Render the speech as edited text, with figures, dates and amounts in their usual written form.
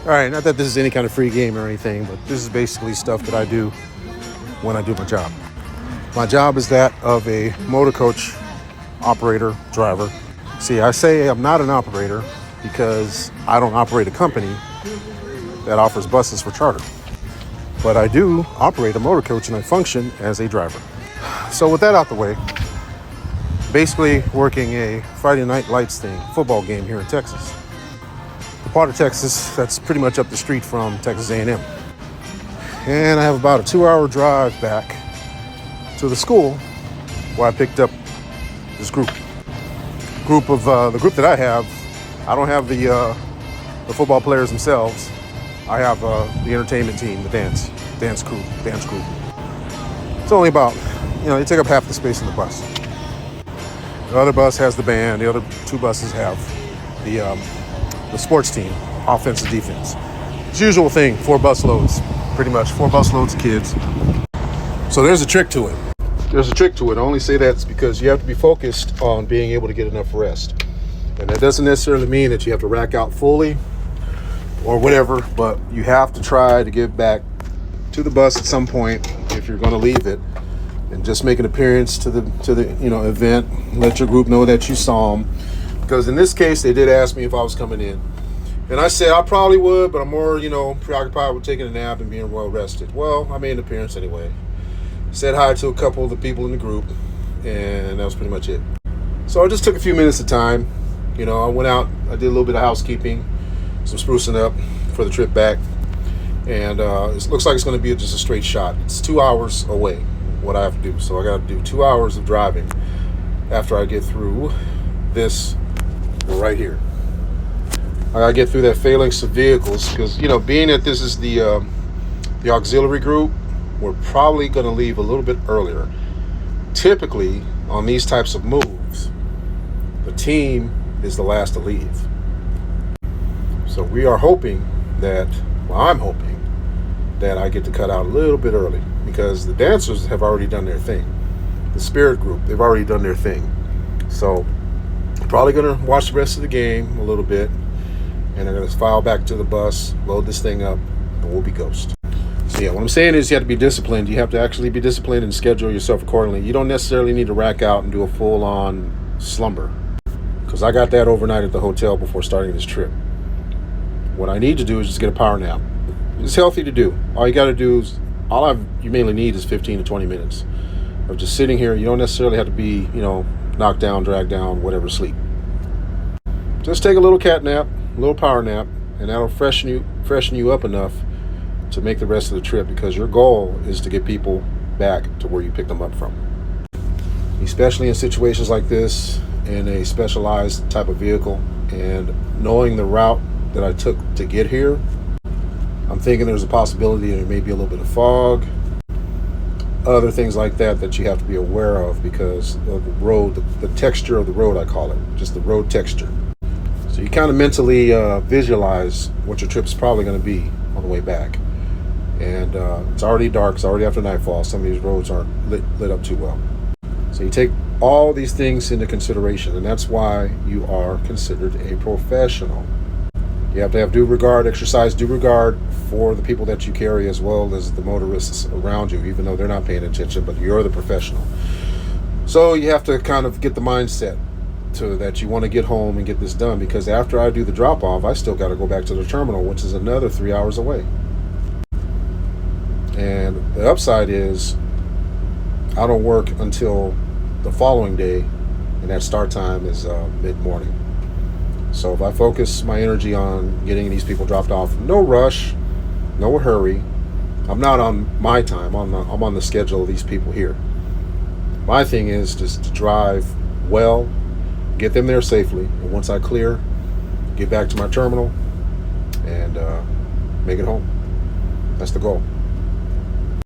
All right, not that this is any kind of free game or anything, but this is basically stuff that I do when I do my job. My job is that of a motor coach operator, driver. See, I say I'm not an operator because I don't operate a company that offers buses for charter. But I do operate a motor coach and I function as a driver. So with that out the way, basically working a Friday Night Lights thing, football game here in Texas. The part of Texas that's pretty much up the street from Texas A&M. And I have about a 2-hour drive back to the school where I picked up this group. The group that I have, I don't have the football players themselves. I have the entertainment team, the dance crew. It's only about, they take up half the space in the bus. The other bus has the band. The other 2 buses have the sports team, offense and defense. It's the usual thing, 4 bus loads, pretty much 4 bus loads of kids. So there's a trick to it. I only say that's because you have to be focused on being able to get enough rest. And that doesn't necessarily mean that you have to rack out fully or whatever, but you have to try to get back to the bus at some point if you're going to leave it, and just make an appearance to the event. Let your group know that you saw them. Because in this case, they did ask me if I was coming in. And I said I probably would, but I'm more, preoccupied with taking a nap and being well rested. Well, I made an appearance anyway. Said hi to a couple of the people in the group, and that was pretty much it. So I just took a few minutes of time. I went out, I did a little bit of housekeeping, some sprucing up for the trip back. And it looks like it's going to be just a straight shot. It's 2 hours away, what I have to do. So I got to do 2 hours of driving after I get through this right here. I gotta get through that phalanx of vehicles because being that this is the auxiliary group, we're probably gonna leave a little bit earlier. Typically on these types of moves, the team is the last to leave. So we are hoping I'm hoping that I get to cut out a little bit early because the dancers have already done their thing. The spirit group, they've already done their thing. So probably gonna watch the rest of the game a little bit, and I'm gonna file back to the bus, load this thing up, and we'll be ghost. So yeah, what I'm saying is you have to be disciplined. You have to actually be disciplined and schedule yourself accordingly. You don't necessarily need to rack out and do a full-on slumber, because I got that overnight at the hotel before starting this trip. What I need to do is just get a power nap. It's healthy to do. All you mainly need is 15 to 20 minutes of just sitting here. You don't necessarily have to be, knocked down, dragged down, whatever, sleep. Just take a little cat nap, a little power nap, and that'll freshen you up enough to make the rest of the trip, because your goal is to get people back to where you picked them up from. Especially in situations like this, in a specialized type of vehicle, and knowing the route that I took to get here, I'm thinking there's a possibility there may be a little bit of fog, other things like that you have to be aware of because of the road, the texture of the road, I call it, just the road texture. So you kind of mentally visualize what your trip's probably going to be on the way back. And it's already dark, it's already after nightfall. Some of these roads aren't lit up too well. So you take all these things into consideration, and that's why you are considered a professional. You have to have exercise due regard for the people that you carry as well as the motorists around you, even though they're not paying attention, but you're the professional. So you have to kind of get the mindset that you want to get home and get this done, because after I do the drop-off, I still got to go back to the terminal, which is another 3 hours away. And the upside is I don't work until the following day, and that start time is mid-morning. So if I focus my energy on getting these people dropped off, no rush, no hurry. I'm not on my time. I'm on the schedule of these people here. My thing is just to drive well, get them there safely, and once I clear, get back to my terminal and make it home. That's the goal.